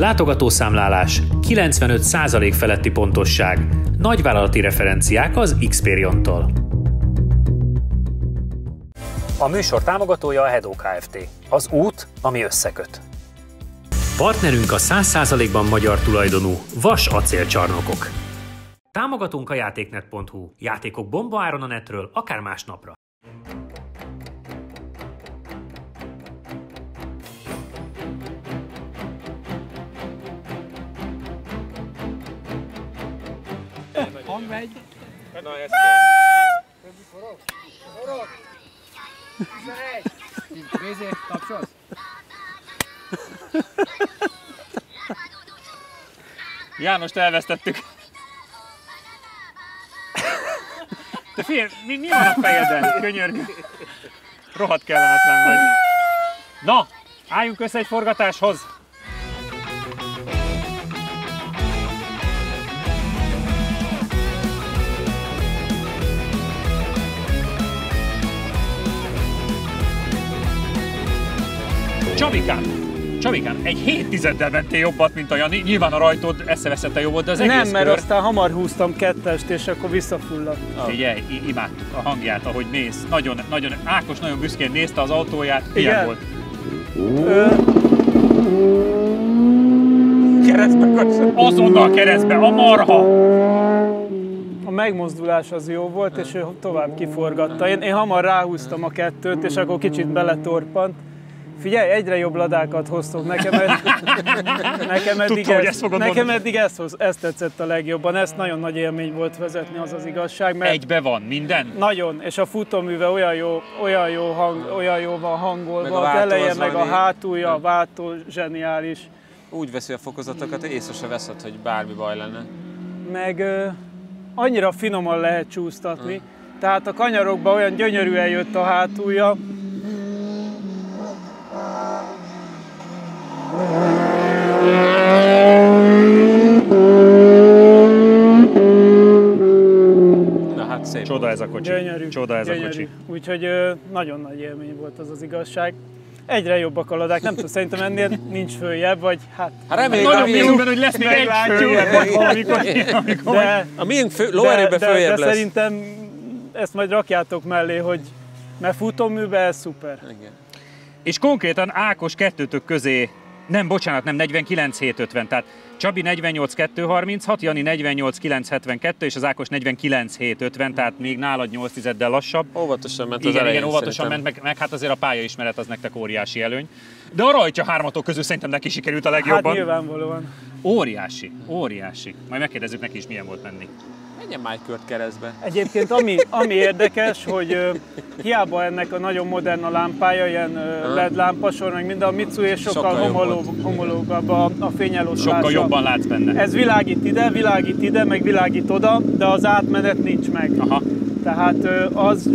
Látogatószámlálás, 95% feletti pontosság, nagyvállalati referenciák az Xperion-tól. A műsor támogatója a Hedó Kft. Az út, ami összeköt. Partnerünk a 100%-ban magyar tulajdonú Vas acélcsarnokok. Támogatunk a játéknet.hu. Játékok bombaáron a netről, akár másnapra. Hang megy. Na, ez kell. Forog. 11. Nézzé, tapsolsz. Jánost elvesztettük. Te figyelj, mi van a fejeden? Könyörgő. Rohadt kellemetlen vagy. Na, álljunk össze egy forgatáshoz. Csabikám, egy 7/10-del mentél jobbat, mint a Jani. Nyilván a rajtod eszeveszette jobb volt, de az egész Nem, mert kör... aztán hamar húztam kettest, és akkor visszafulladt. Figyelj, imádtuk a hangját, ahogy mész. Nagyon, Ákos nagyon büszkén nézte az autóját. Igen? Milyen volt? Keresztbe Azonnal keresztbe, a marha! A megmozdulás az jó volt, és ő tovább kiforgatta. Én hamar ráhúztam a kettőt, és akkor kicsit beletorpant. Figyelj, egyre jobb ladákat hoztok, nekem eddig ezt tetszett a legjobban, ezt nagyon nagy élmény volt vezetni, az az igazság. Mert egybe van minden? Nagyon, és a futóműve olyan jó van hangolva, az eleje meg a hátulja, a váltó zseniális. Úgy veszi a fokozatokat, hogy észre se veszed, hogy bármi baj lenne. Meg annyira finoman lehet csúsztatni, tehát a kanyarokban olyan gyönyörűen jött a hátulja. Na hát szép. Csoda ez a kocsi. Gyönyörű. Csoda ez a kocsi. Úgyhogy nagyon nagy élmény volt az igazság. Egyre jobbak a ladák, nem tudom, szerintem ennél nincs följebb, vagy hát... Nagyon bízunk benne, hogy lesz még egy följebb valamikor. A miénk lóerőben följebb lesz. De szerintem ezt majd rakjátok mellé, hogy mert futóműben ez szuper. Igen. És konkrétan Ákos kettőtök közé, nem 49-750, tehát Csabi 48-236, Jani 48-972, és az Ákos 49-750, tehát még nálad 8/10-del lassabb. Óvatosan ment az elején. Igen, óvatosan ment, meg hát azért a pályaismeret az nektek óriási előny. De a rajtja hármatok közül szerintem neki sikerült a legjobban. Hát nyilvánvalóan. Óriási. Majd megkérdezzük neki is, milyen volt menni. Menjen már egy kört keresztbe. Egyébként ami érdekes, hogy hiába ennek a nagyon modern a lámpája, ilyen LED lámpasor, meg minden, a Mitsui és sokkal homológabb a fényeloszlása. Sokkal jobban látsz benne. Ez világít ide, meg világít oda, de az átmenet nincs meg. Aha. Tehát az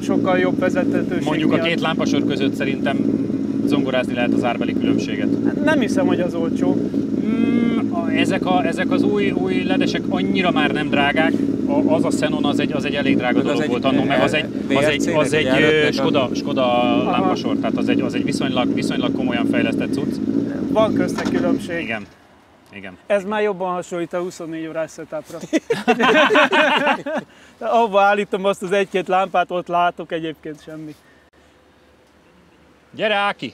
sokkal jobb vezethetőség. Mondjuk a két lámpasor között szerintem zongorázni lehet az árbeli különbséget. Nem hiszem, hogy az olcsó. Ezek az új ledesek annyira már nem drágák, az a Xenon az egy elég drága dolog volt annó, meg az egy Skoda lámpasor, tehát az egy viszonylag komolyan fejlesztett cucc. Van közte különbség. Igen. Ez már jobban hasonlít a 24 órás setupra. Ahova állítom azt az egy-két lámpát, ott látok, egyébként semmi. Gyere, Áki!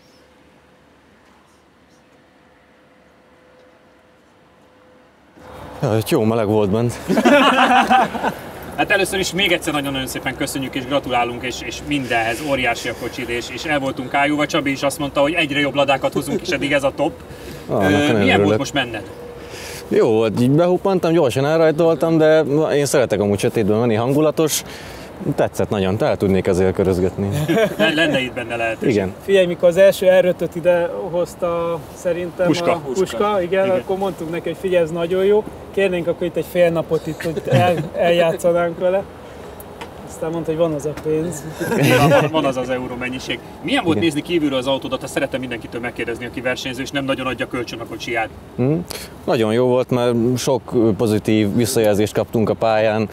Ja, jó meleg volt bent. Hát először is még egyszer nagyon-nagyon szépen köszönjük és gratulálunk, és mindenhez óriási a kocsid, és el voltunk ájulva. Csabi is azt mondta, hogy egyre jobb ladákat hozunk, és eddig ez a top. Milyen volt most menned? Jó volt, így behuppantam, gyorsan elrajtoltam, de én szeretek amúgy sötétben menni, hangulatos. Tetszett nagyon, tehát tudnék ezzel körözgetni. Lenne itt benne lehetőség. Igen. Figyelj, mikor az első R5-öt ide hozta szerintem Puska. a Puska, igen, akkor mondtuk neki, hogy figyelj, ez nagyon jó. Kérnénk akkor itt egy fél napot itt, hogy eljátszanánk vele. Aztán mondta, hogy van az a pénz. Van az euró mennyiség. Milyen volt nézni kívülről az autódat? Azt szeretem mindenkitől megkérdezni, aki versenyző, és nem nagyon adja kölcsön a kocsiját. Nagyon jó volt, mert sok pozitív visszajelzést kaptunk a pályán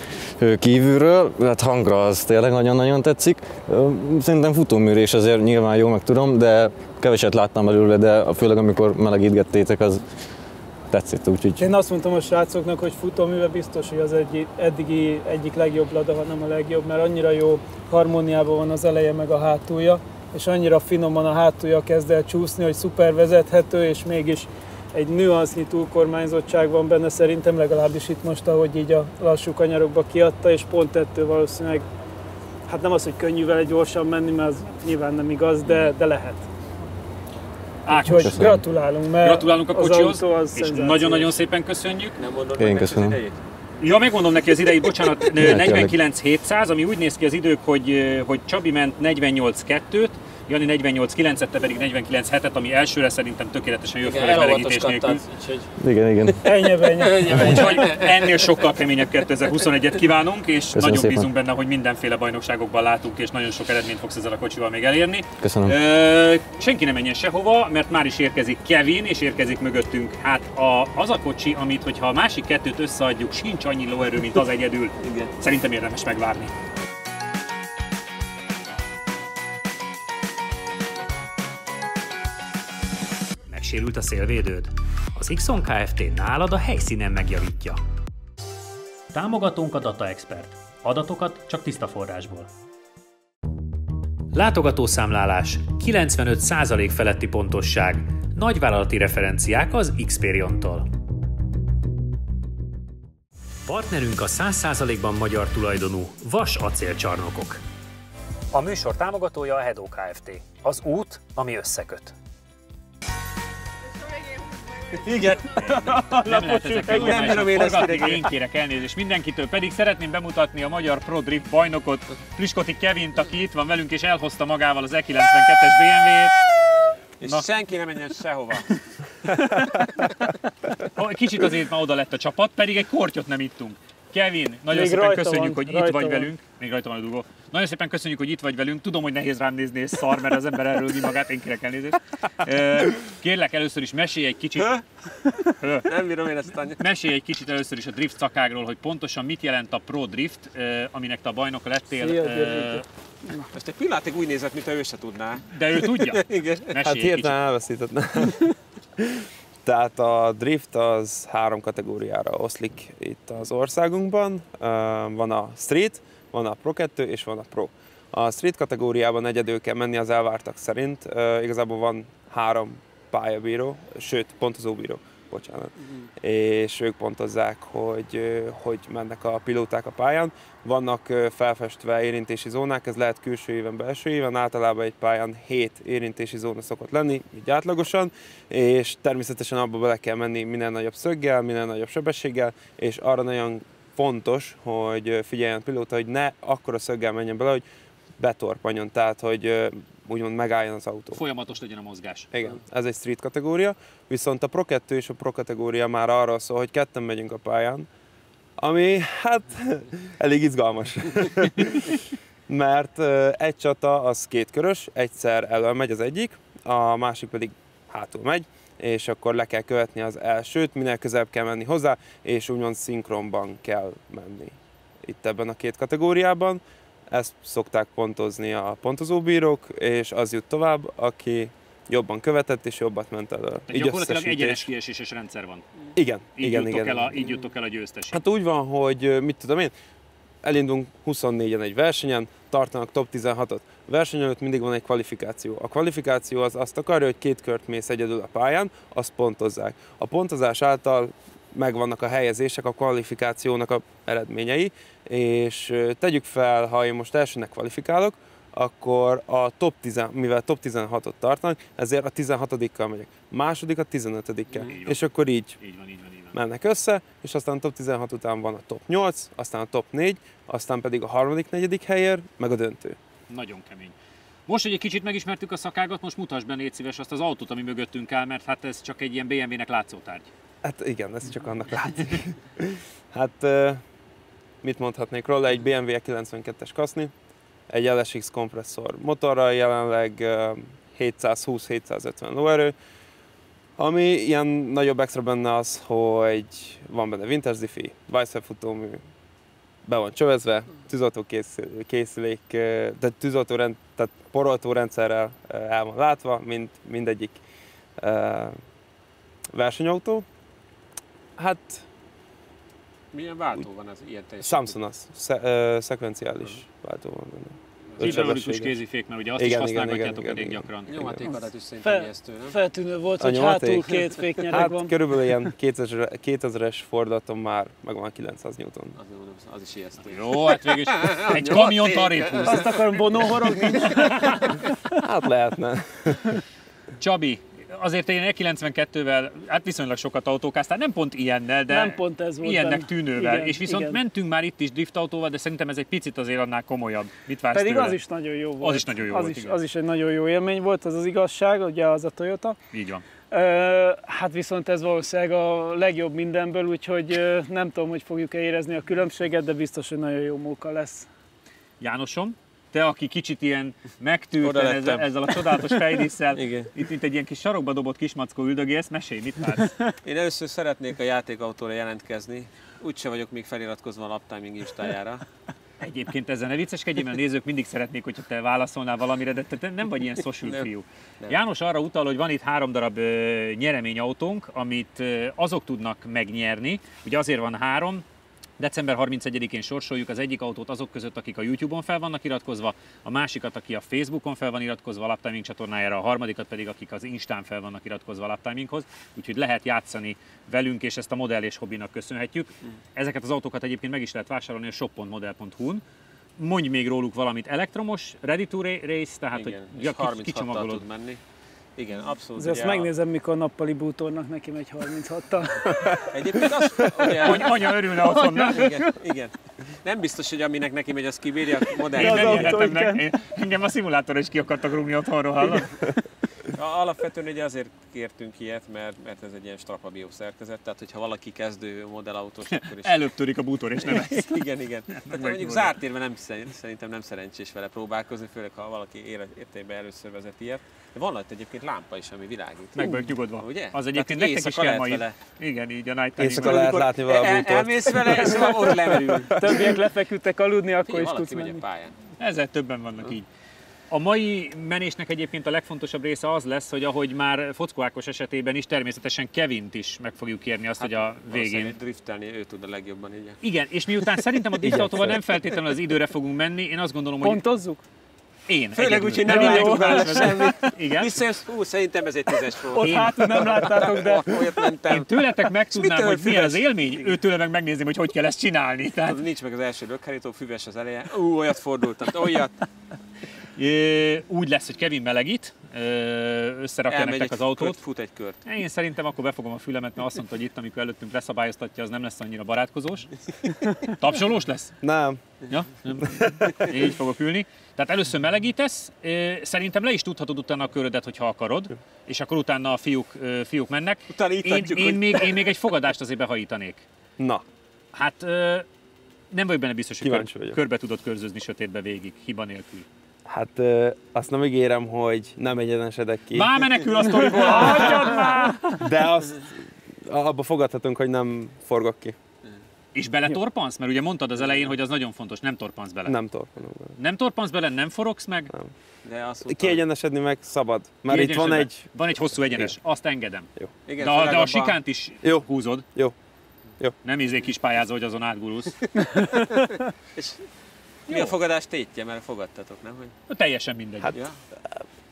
kívülről, hát hangra az tényleg nagyon-nagyon tetszik. Szerintem futóműrés azért nyilván jó, meg tudom, de keveset láttam belőle, de főleg amikor melegítgettétek, az tetszett, úgyhogy... Én azt mondtam a srácoknak, hogy futóműve biztos, hogy az eddigi egyik legjobb Lada, ha nem a legjobb, mert annyira jó harmóniában van az eleje meg a hátulja, és annyira finoman a hátulja kezd el csúszni, hogy szuper vezethető, és mégis egy nüansznyi túlkormányzottság van benne szerintem, legalábbis itt most, ahogy így a lassú kanyarokba kiadta, és pont ettől valószínűleg, hát nem az, hogy könnyű vele gyorsan menni, mert az nyilván nem igaz, de lehet. Úgyhogy gratulálunk, mert gratulálunk a kocsihoz, az és nagyon-nagyon szépen köszönjük. Nem mondod Én meg köszönöm. az idejét? Ja, megmondom neki az idejét, bocsánat, 49.700, ami úgy néz ki az idők, hogy Csabi ment 48.2-t, Jani 48.9-et, te pedig 49.7-et, ami elsőre szerintem tökéletesen jött fel egy melegítés nélkül. Igen. Ennyi. Úgyhogy ennél sokkal keményebb 2021-et kívánunk, és köszönöm nagyon szépen. bízunk benne, hogy mindenféle bajnokságokban látunk, és nagyon sok eredményt fogsz ezzel a kocsival még elérni. Köszönöm. Senki nem menjen sehova, mert már is érkezik Kevin, és érkezik mögöttünk. Hát az a kocsi, amit, hogyha a másik kettőt összeadjuk, sincs annyi lóerő, mint az egyedül. Igen. Szerintem érdemes megvárni. Megsérült a szélvédőd? Az Ixon Kft. Nálad a helyszínen megjavítja. Támogatónk a Data Expert. Adatokat csak tiszta forrásból. Látogatószámlálás, 95% feletti pontosság, nagyvállalati referenciák az Xperion-tól. Partnerünk a 100%-ban magyar tulajdonú Vas acélcsarnokok. A műsor támogatója a Hedó Kft. Az út, ami összeköt. Igen. Nem lehet ezekkel nem bírom én ezt forgatni, én kérek elnézést mindenkitől, pedig szeretném bemutatni a magyar Pro Drift bajnokot, Pliskoti Kevint, aki itt van velünk és elhozta magával az E92-es BMW-t. És senki nem menjen sehova. Kicsit azért már oda lett a csapat, pedig egy kortyot nem ittunk. Kevin, nagyon Még szépen köszönjük, van, hogy itt rajta vagy van. velünk. Még rajta van a dugó. Nagyon szépen köszönjük, hogy itt vagy velünk. Tudom, hogy nehéz rám nézni, és szar, mert az ember elröldi magát, én kérek elnézést. Kérlek először is mesélj egy kicsit. Nem bírom én ezt a... Mesélj egy kicsit először is a drift szakágról, hogy pontosan mit jelent a Pro Drift, aminek te a bajnoka lettél. Szia, György. Most egy pillanatig úgy nézett, mintha ő se tudná. De ő tudja. Igen. Mesélj Hát egy kicsit. hirtelen elveszítettem. Tehát a drift az 3 kategóriára oszlik itt az országunkban. Van a street, van a Pro 2 és van a Pro. A street kategóriában egyedül kell menni az elvártak szerint. Igazából van 3 pályabíró, sőt pontozóbíró, bocsánat. És ők pontozzák, hogy mennek a pilóták a pályán. Vannak felfestve érintési zónák, ez lehet külső éven, belső éven, általában egy pályán 7 érintési zóna szokott lenni, így átlagosan, és természetesen abba bele kell menni minél nagyobb szöggel, minél nagyobb sebességgel, és arra nagyon fontos, hogy figyeljen a pilóta, hogy ne akkora szöggel menjen bele, hogy betorpanjon, tehát hogy úgymond megálljon az autó. Folyamatos legyen a mozgás. Igen, ez egy street kategória, viszont a Pro 2 és a Pro kategória már arról szól, hogy ketten megyünk a pályán, ami hát elég izgalmas. Mert egy csata az 2 körös, egyszer elől megy az egyik, a másik pedig hátul megy, és akkor le kell követni az elsőt, minél közelebb kell menni hozzá, és úgymond szinkronban kell menni itt ebben a 2 kategóriában. Ezt szokták pontozni a pontozóbírók, és az jut tovább, aki jobban követett és jobbat ment elő. Tehát gyakorlatilag egyenes kieséses rendszer van. Igen, Így igen. jutok el a győztesig. Hát úgy van, hogy mit tudom én, elindulunk 24-en egy versenyen, tartanak top 16-ot. A verseny előtt mindig van egy kvalifikáció. A kvalifikáció az azt akarja, hogy 2 kört mész egyedül a pályán, azt pontozzák. A pontozás által megvannak a helyezések, a kvalifikációnak a eredményei, és tegyük fel, ha én most elsőnek kvalifikálok, akkor a mivel top 16-ot tartanak, ezért a 16-kal megyek. Második a 15-kkel. És akkor így van. mennek össze, és aztán a top 16 után van a top 8, aztán a top 4, aztán pedig a harmadik, negyedik helyért, meg a döntő. Nagyon kemény. Most, hogy egy kicsit megismertük a szakágat, most mutasd be, légy szíves, azt az autót, ami mögöttünk áll, mert hát ez csak egy ilyen BMW-nek látszótárgy. Hát igen, ez csak annak látszik. Hát mit mondhatnék róla? Egy BMW 92-es kaszni, egy LSX kompresszor motorral, jelenleg 720-750 lóerő. Ami ilyen nagyobb extra benne az, hogy van benne vintage diffi, Weissweb futómű, be van csövezve, tűzoltó készülék, tehát poroltó rendszerrel el van látva, mint mindegyik versenyautó. Hát... Milyen váltó van az ilyen teljesítmény? Samsung az, szekvenciális váltó van benne. Hidraulikus kézifék, mert ugye azt is használgatjátok elég gyakran. Nyomatékadat is szerintem ijesztő, nem? Feltűnő volt, hogy hátul két féknyereg van. Hát körülbelül ilyen 2000-es fordulaton már megvan 900 Newton. Az is ijesztő. Jó, hát végül egy kamiont arrébb húz. Azt akarom bonóhorogni. Hát lehetne. Csabi, azért én 92-vel hát viszonylag sokat autókáztál, nem pont ilyennel, de nem pont ez volt ilyennek benne. tűnővel. Igen, és viszont igen. mentünk már itt is driftautóval, de szerintem ez egy picit azért annál komolyabb. Mit vársz Pedig tőle? az is nagyon jó volt. Az is nagyon jó volt, igen. Az is egy nagyon jó élmény volt, az az igazság, ugye az a Toyota. Így van. Hát viszont ez valószínűleg a legjobb mindenből, úgyhogy nem tudom, hogy fogjuk-e érezni a különbséget, de biztos, hogy nagyon jó móka lesz. Jánosom, te, aki kicsit ilyen megtűrten ezzel a csodálatos fejdísszel, itt mint egy ilyen kis sarokba dobott kismackó üldögélsz, mesélj, mit vársz? Én először szeretnék a játékautóra jelentkezni, úgyse vagyok még feliratkozva a laptiming instájára. Egyébként ezzel ne vicceskedjél, mert a nézők mindig szeretnék, hogyha te válaszolnál valamire, de te nem vagy ilyen social fiú. Nem. János arra utal, hogy van itt 3 darab nyereményautónk, amit azok tudnak megnyerni. Ugye azért van 3. December 31-én sorsoljuk az egyik autót azok között, akik a YouTube-on fel vannak iratkozva, a másikat, aki a Facebookon fel van iratkozva a Laptiming csatornájára, a harmadikat pedig, akik az Instán fel vannak iratkozva a Laptiminghoz. Úgyhogy lehet játszani velünk, és ezt a modell és hobbinak köszönhetjük. Ezeket az autókat egyébként meg is lehet vásárolni a shop.model.hu-n. Mondj még róluk valamit, elektromos, ready to race, tehát igen, hogy kicsomagolod. tud menni. Igen, abszolút. Ezt megnézem, mikor nappali bútornak neki megy 36-tal. Egyébként azt, ugye, hogy anya örülne otthon, nem? Igen. Nem biztos, hogy aminek neki megy, az kibírja a modell. Én nem érhetem meg. Engem a szimulátorra is ki akartak rúgni otthonról, hallod? Alapvetően ugye azért kértünk ilyet, mert ez egy ilyen strapabió szerkezet, tehát hogyha valaki kezdő modellautós, akkor is... Előbb törik a bútor és nem ez. Igen. Tehát mondjuk zárt érve szerintem nem szerencsés vele próbálkozni, főleg ha valaki életében először vezet ilyet. De van ott egyébként lámpa is, ami világít. Meg vagyok nyugodva. Ugye? Az egyébként nektek is kell majd. Igen, így a night time. Éjszaka lehet látni vele a bútort. Elmész vele, és ott lemerül. Többiek lefeküdtek aludni, akkor is tudsz menni. Ezzel többen vannak így. A mai menésnek egyébként a legfontosabb része az lesz, hogy ahogy már Fockó Ákos esetében is, természetesen Kevint is meg fogjuk kérni azt, hogy a végén... driftelni ő tud a legjobban, így. Igen, és miután szerintem a driftautóval nem feltétlenül az időre fogunk menni, én azt gondolom, hogy... Pontozzuk? Én. Főleg úgy, hogy nem látok vele semmit. Igen. Visszajössz, szerintem ez egy 10-es volt. Ott hátul nem láttátok, de... Olyat mentem. Én tőletek megtudnám, hogy milyen az élmény, ő tőle meg megnézném, hogy kell ezt csinálni. Tehát... Nincs meg az első lökhárító, füves az eleje. Olyat fordultam, olyat. Úgy lesz, hogy Kevin melegít, összerakja nektek az autót. Fut egy kört. Én szerintem akkor befogom a fülemet, mert azt mondta, hogy itt, amikor előttünk leszabályoztatja, az nem lesz annyira barátkozós. Tapsolós lesz? Nem. Ja, nem. Én így fogok ülni. Tehát először melegítesz, szerintem le is tudhatod utána a körödet, hogyha akarod, és akkor utána a fiúk mennek. Utána én még egy fogadást azért behajítanék. Na. Hát nem vagyok benne biztos, hogy körbe tudod körzözni sötétbe végig, hiba nélkül. Hát azt nem ígérem, hogy nem egyenesedek ki. Már menekül a sztoriból, hagyjad már! De azt abba fogadhatunk, hogy nem forgok ki. És beletorpansz? Mert ugye mondtad az elején, hogy az nagyon fontos, nem torpansz bele. Nem torpanok bele. Nem torpansz bele, nem forogsz meg? Nem. De azt kiegyenesedni meg szabad. Mert itt van egy... Van egy hosszú egyenes, igen. Azt engedem. Jó. Igen, de a sikánt is jó. húzod. Jó. Nem kis pályázó, hogy azon átgurulsz. És mi a fogadás tétje? Mert fogadtatok, nem? Hogy... Teljesen mindegy. Hát, ja.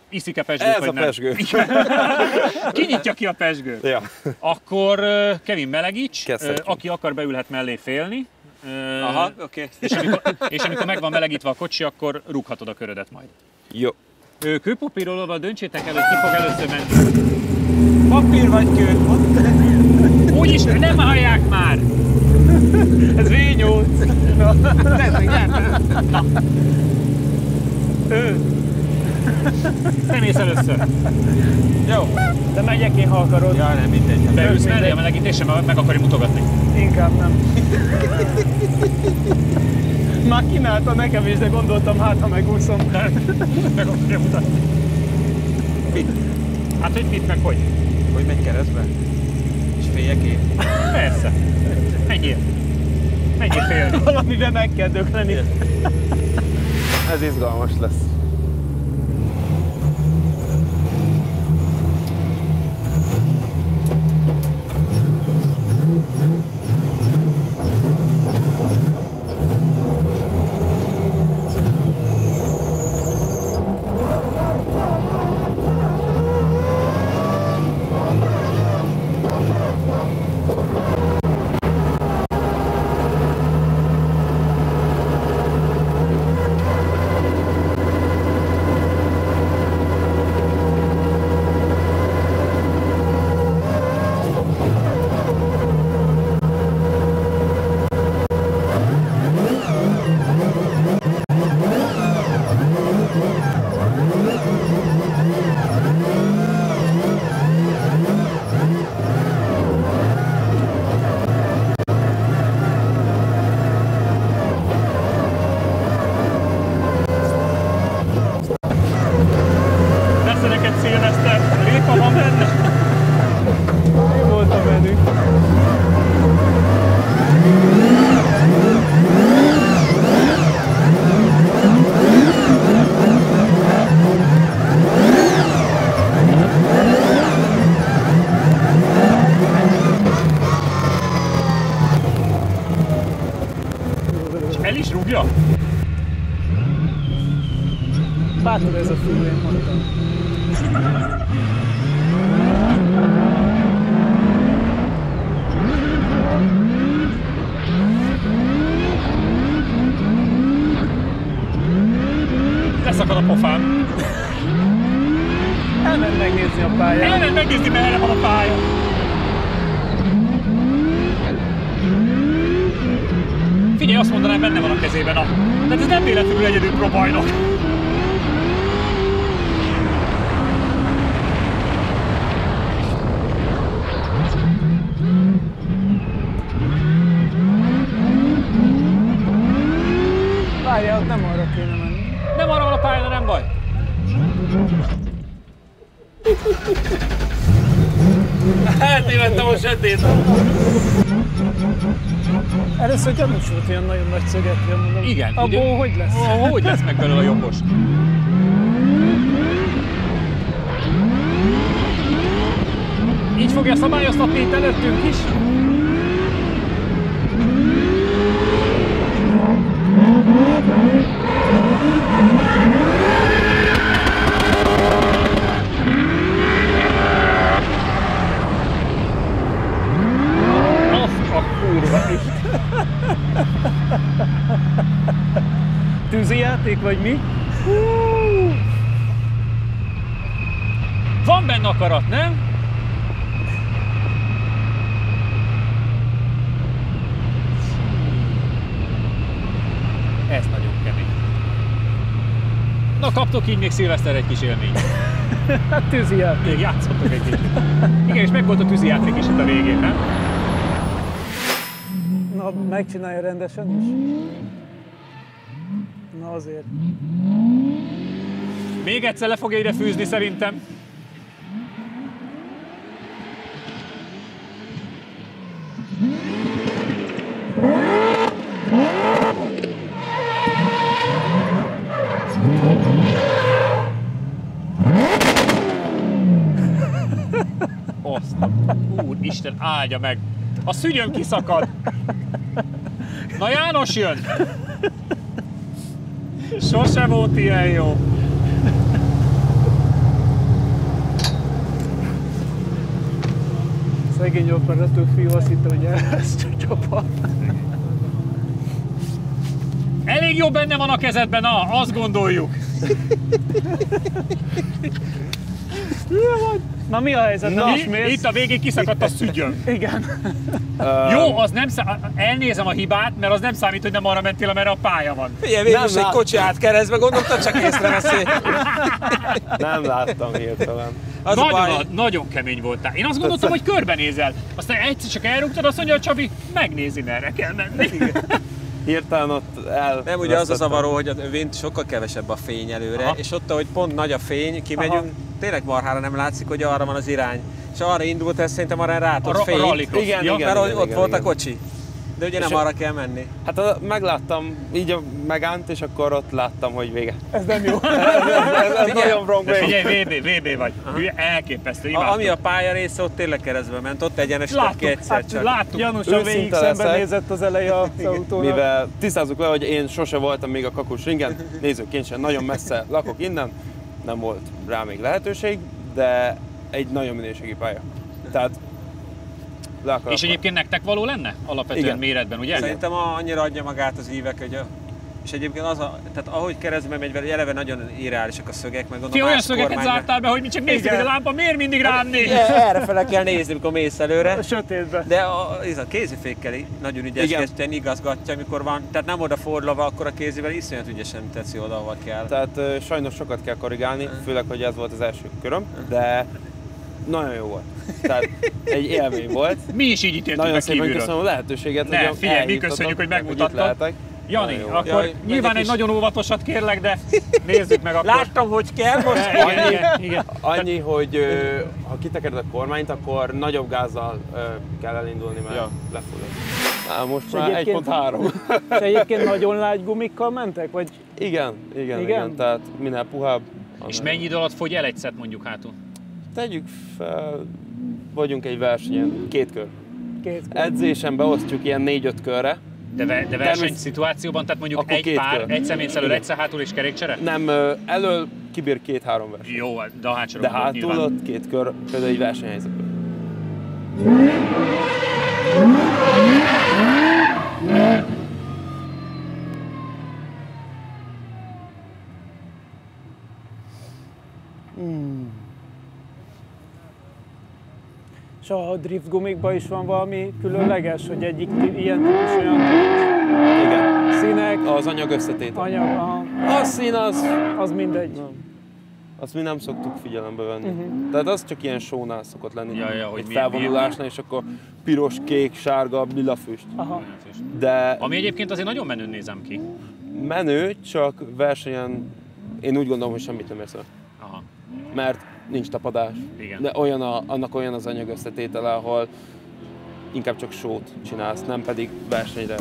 Iszik a pesgőt, ez vagy nem? Ez a pesgő. Kinyitja ki a pesgőt. Ja. Akkor Kevin melegíts, aki akar beülhet mellé félni. Aha, oké. És amikor meg van melegítve a kocsi, akkor rúghatod a körödet majd. Jó. Kőpapírolóval döntsétek el, hogy ki fog először menni. Papír vagy kő? Úgyis nem hallják már! Ez V8! Na, ez még nem. Na. Nem ész először. Jó. De megyek én, ha akarod. Ja, nem mindegy. Beülsz mellé, a melegítésre meg akarja mutogatni. Inkább nem. Már kínálta nekem is, de gondoltam, hát ha megúszom. Meg akarja mutatni. Mit? Hát hogy mit, meg hogy? Hogy megy keresztbe? És féljek én? Persze. Menjél. Menjél félni. Valamiben meg kell dögleni. Ez izgalmas lesz. El is rúgja? Bátor ez a fül, én mondtam. Leszakad a pofám. Elment megnézni a pályát. Elment megnézni, merre van a pálya. Figyelj, azt mondanám, benne van a kezében a... Tehát ez nem véletlenül egyedül próbajnok. Várjál, ott nem arra kéne menni. Nem arra van a pálya, de nem baj. Eltévedtem a sötét. Először gyanús volt, ilyen nagyon nagy szöget jön, mondom. Igen. Abból hogy lesz? Hogy lesz meg belőle a jobbos? Így fogja szabályoztatni itt előttünk is. Azt a kurva is. Tűzi játék vagy mi? Van benne akarat, nem? Ez nagyon kemény. Na, kaptok így még szilveszter egy kis élményt. Hát tűzi játék. Még játszottok egy kicsit. Igen, és meg volt a tűzi játék is itt a végén, nem? Na, megcsinálja rendesen is. Na azért. Még egyszer le fogja ide fűzni szerintem. Azt a Úristen, áldja meg! A szügyön kiszakad! Na János jön! Sose volt ilyen jó! Szegény operatőr fiú azt hitte, hogy ezt a csapat. Elég jó benne van a kezedben, na, azt gondoljuk! Na mi a helyzet? Nem ismész? Itt a végén kiszakadt a szügyön. Igen. Jó, az nem elnézem a hibát, mert az nem számít, hogy nem arra mentél, amerre a pálya van. Figyelj, végül is egy kocsi átkeresztbe, gondoltad, csak észreveszi. Nem láttam hirtelen. Nagyon kemény voltál. Én azt gondoltam, hogy körbenézel. Aztán egyszer csak elrúgtad, azt mondja, hogy Csabi, megnézi, merre kell menni. Hirtelen ott Nem, ugye az a zavaró, hogy a vint sokkal kevesebb a fény előre, aha, és ott, ahogy pont nagy a fény, kimegyünk, aha, tényleg marhára nem látszik, hogy arra van az irány. És arra indult, ez szerintem arra rátott fény. Igen, ja, igen, mert igen, ott igen, volt igen. a kocsi. De ugye és nem arra kell menni. Hát megláttam, így megánt, és akkor ott láttam, hogy vége. Ez nem jó. ez nagyon wrong way. Figyelj, VB vagy. Elképesztő, imádtam. Ami a pálya része, ott tényleg keresztbe ment, ott egyenesített ki egyszer csak. Láttuk. Janussal végig szembenézett az eleje az autónak. Mivel tisztázzuk le, hogy én sose voltam még a Kakus ringen, nézőként sem, nagyon messze lakok innen, nem volt rá még lehetőség, de egy nagyon minőségi pálya. Tehát és egyébként nektek való lenne? Alapvetően igen, méretben, ugye? Szerintem annyira adja magát az ívek, hogy és egyébként tehát ahogy keresztbe megy vele, eleve nagyon irreálisak a szögek, meg gondolom olyan szögeket zártál be, hogy mi csak néztük, hogy a lámpa miért mindig rám néz? Errefele kell nézni, amikor mész előre. A sötétbe. De a kézifékkel nagyon ügyeskedjen, igazgatja, amikor van, tehát nem odafordulva, akkor a kézivel iszonyat ügyesen teszi oda, ahol kell. Tehát sajnos sokat kell korrigálni, főleg, hogy ez volt az első köröm, de nagyon jó volt. Tehát egy élmény volt. Mi is így ítéltük nagyon meg szépen kívülről. köszönöm a lehetőséget, ne, hogy figyelj, mi köszönjük, hogy megmutattad. Jani, akkor nyilván egy nagyon óvatosat kérlek, de nézzük meg akkor. Láttam, hogy kell most. Igen. Annyi, hogy ha kitekered a kormányt, akkor nagyobb gázzal kell elindulni, mert lefullad. Most már 1.3. És egyébként nagyon lágy gumikkal mentek? Vagy? Igen, tehát minél puhább. És mennyi idő alatt fogy el egy szett mondjuk hátul? Tegyük fel, vagyunk egy versenyen, 2 kör. 2 kör. Edzésen beosztjuk ilyen 4-5 körre. De versenyszituációban, tehát mondjuk egy pár, egy személyc elől, egyszer hátul és kerékcsere? Nem, elől kibír 2-3 verseny. Jó, de a hátsóron de hátul nyilván. Ott 2 kör, például egy versenyhelyzetben. És a drift gumikban is van valami különleges, hogy egyik ilyen típus, olyan típus? Igen. Színek? Az anyag összetétel. Aha. A szín az mindegy. Nem. Azt mi nem szoktuk figyelembe venni. Tehát az csak ilyen shownál szokott lenni. Hogy egy felvonulásnál, és akkor piros, kék, sárga, lila füst. Aha. De ami egyébként azért nagyon menőn nézem ki. Menő, csak versenyen én úgy gondolom, hogy semmit nem eszem. Aha. Mert nincs tapadás. Igen. De annak olyan az anyag összetétele, ahol inkább csak show-t csinálsz, nem pedig versenyre.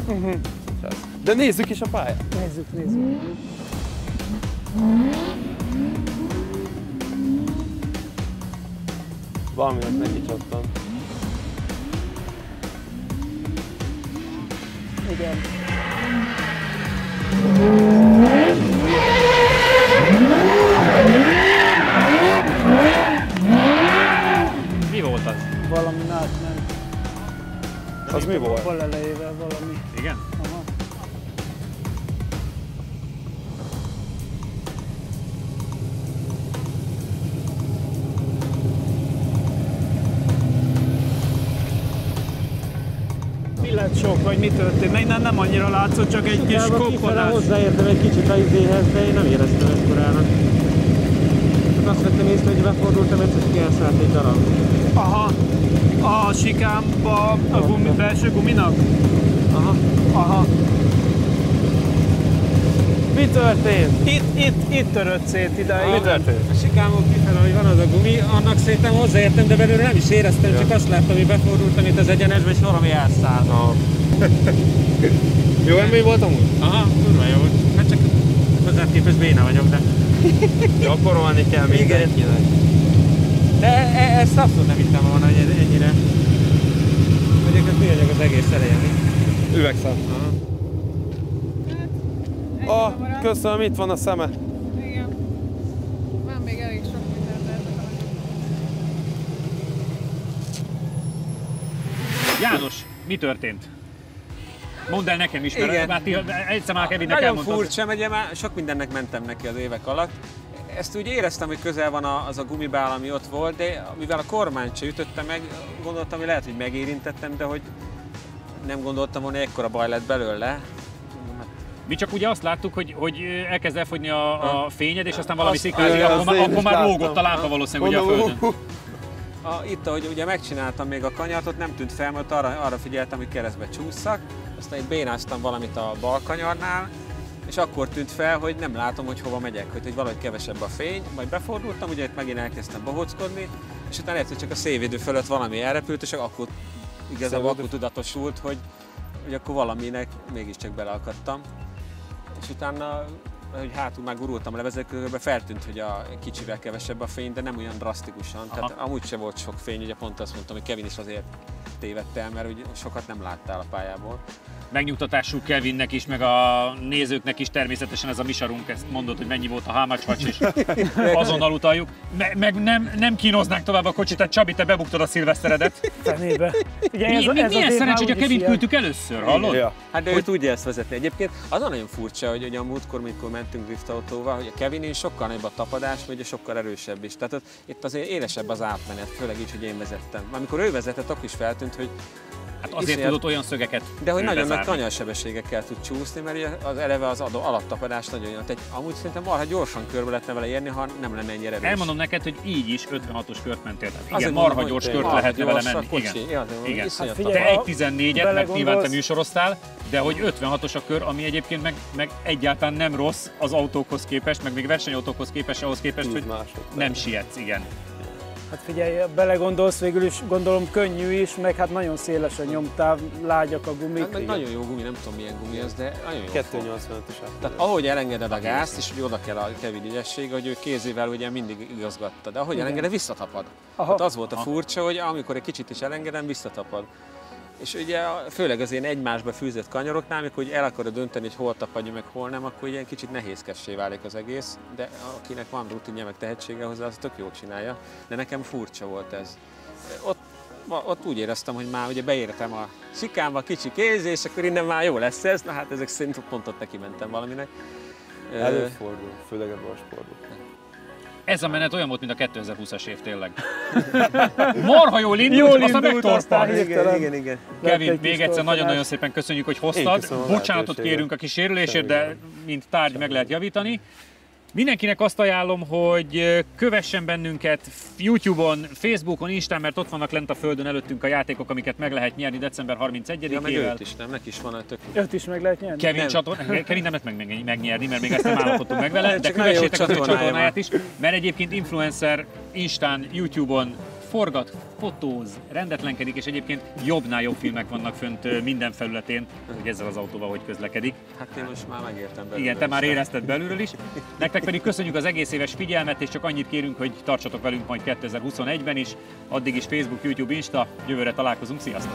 De nézzük is a pályát! Nézzük. Valaminek megnyitottam. Igen. Mi volt az? Valami átment. Az mi volt? Bal elejével valami. Igen? Aha. Lett sok, vagy mi történt? Innen nem annyira látszott, csak egy kis koppanás. Hozzáértem egy kicsit a izéhez, de én nem éreztem ekkorának. Csak azt vettem észre, hogy befordultam, egyszer csak elszállt egy darab. Aha. A sikámba a belső guminak? Aha. Mi történt? Itt törött szét idáig. Mi történt? A sikámon kifele, hogy van az a gumi, annak szerintem hozzáértem, de belőle nem is éreztem, csak azt láttam, hogy befordultam itt az egyenesbe, és valami elszállt. Jó élmény volt amúgy? Aha, kurva jó. Hát csak hozzád képest béna vagyok, de... Gyakorolni kell mindenkinek. De ezt abszolút nem hittem volna, hogy ennyire... Egyébként mi vagyok az egész elején. Üvegszám. Köszönöm, itt van a szeme. Igen. Van még elég sok minden. János, mi történt? Mondd el nekem is, mert egyszer már Kevinnek nagyon elmondtad. furcsa, ugye már sok mindennek mentem neki az évek alatt. ezt úgy éreztem, hogy közel van az a gumibál, ami ott volt, de mivel a kormányt se ütötte meg, gondoltam, hogy lehet, hogy megérintettem, de hogy nem gondoltam volna, hogy ekkora baj lett belőle. Mi csak ugye azt láttuk, hogy elkezd elfogyni a fényed, és aztán valami szikázik, akkor már lógott a lámpa valószínűleg ugye a földön. Itt, ahogy ugye megcsináltam még a kanyart, ott nem tűnt fel, mert arra figyeltem, hogy keresztbe csúszszak, aztán én bénáztam valamit a bal kanyarnál, és akkor tűnt fel, hogy nem látom, hogy hova megyek, hogy valahogy kevesebb a fény, majd befordultam, ugye itt megint elkezdtem bohóckodni, és utána lehet, hogy csak a szélvédő fölött valami elrepült, és akkor igazából akkor tudatosult, hogy akkor valaminek mégiscsak beleakadtam. És utána, hogy hátul már gurultam a levezetőkörbe, feltűnt, hogy a kicsivel kevesebb a fény, de nem olyan drasztikusan. Tehát amúgy se volt sok fény, ugye pont azt mondtam, hogy Kevin is azért tévedt el, mert ugye sokat nem láttál a pályából. Megnyugtatású Kevinnek is, meg a nézőknek is természetesen ez a misarunk, ezt mondod, hogy mennyi volt a how much watch, és azonnal utaljuk. Meg nem kínoznánk tovább a kocsit, tehát Csabi, te bebuktad a szilveszteredet. Fenébe. Milyen szerencs, hogy a Kevint küldtük először, hallod? Ja. Hát de ő tudja ezt vezetni. Egyébként az a nagyon furcsa, hogy a múltkor, mikor mentünk driftautóval, hogy a Kevin sokkal nagyobb a tapadás, vagy sokkal erősebb is. Tehát itt azért élesebb az átmenet, főleg így, hogy én vezettem. Amikor ő vezetett, akkor is feltűnt, hogy hát azért tudott olyan szögeket. De hogy nagyon nagy kanyarsebességekkel tud csúszni, mert az eleve az alattapadás nagyon jó. Tehát amúgy szerintem marha gyorsan körbe lehetne vele érni, ha nem lenne ennyire erős. Elmondom neked, hogy így is 56-os kört mentél. Igen, marha gyors kört lehetne vele menni. Igen. Hát te 1.14-et, mert nyilván te műsoroztál, de hogy 56-os a kör, ami egyébként meg egyáltalán nem rossz az autókhoz képest, meg még versenyautókhoz képest, ahhoz képest, hogy nem sietsz, igen. Hát figyelj, belegondolsz, végül is gondolom könnyű is, meg hát nagyon széles a nyomtáv, lágyak a gumik. Hát meg nagyon jó gumi, nem tudom milyen gumi ez, de nagyon jó. 285-ös. Tehát ahogy elengeded a gázt, és oda kell a Kevin ügyessége, hogy ő kézével ugye mindig igazgatta, de ahogy elengeded, visszatapad. Hát az volt a furcsa, hogy amikor egy kicsit is elengedem, visszatapad. És ugye főleg az ilyen egymásba fűzött kanyaroknál, amikor el akarod dönteni, hogy hol tapadja meg, hol nem, akkor ilyen kicsit nehézkessé válik az egész, de akinek van rutinja meg tehetsége hozzá, az tök jól csinálja, de nekem furcsa volt ez. Ott úgy éreztem, hogy már ugye beértem a szikámba, kicsi kéz, és akkor innen már jó lesz ez, na hát ezek szerint pont ott neki mentem valaminek. Előfordul, főleg ebben a sportban. Ez a menet olyan volt, mint a 2020-as év tényleg. Marha jól indult, aztán megtorpant. Igen. Kevin, még egyszer nagyon-nagyon szépen köszönjük, hogy hoztad. Bocsánatot kérünk a kis sérülésért, de mint tárgy meg lehet javítani. Mindenkinek azt ajánlom, hogy kövessen bennünket YouTube-on, Facebookon, Instán, mert ott vannak lent a földön előttünk a játékok, amiket meg lehet nyerni december 31-ével. Ja, meg őt is, nem? Neki is van egy tök. Őt is meg lehet nyerni? Kevin nem lehet megnyerni, mert még ezt nem állapodtunk meg vele, de kövessétek az ő csatornáját is, mert egyébként influencer Instán, YouTube-on forgat, fotóz, rendetlenkedik, és egyébként jobbnál jobb filmek vannak fönt minden felületén, hogy ezzel az autóval hogy közlekedik. Hát én most már megértem belőle. Igen, te már érezted belülről is. Nektek pedig köszönjük az egész éves figyelmet, és csak annyit kérünk, hogy tartsatok velünk majd 2021-ben is. Addig is Facebook, YouTube, Insta, jövőre találkozunk, sziasztok!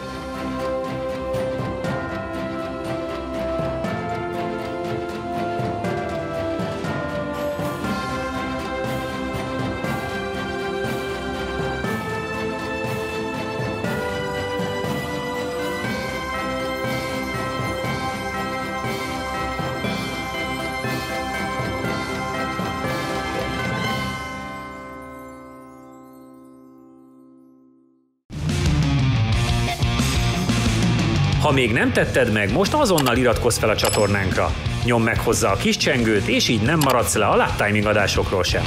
Ha még nem tetted meg, most azonnal iratkozz fel a csatornánkra. Nyomd meg hozzá a kis csengőt, és így nem maradsz le a Lap Timing adásokról sem.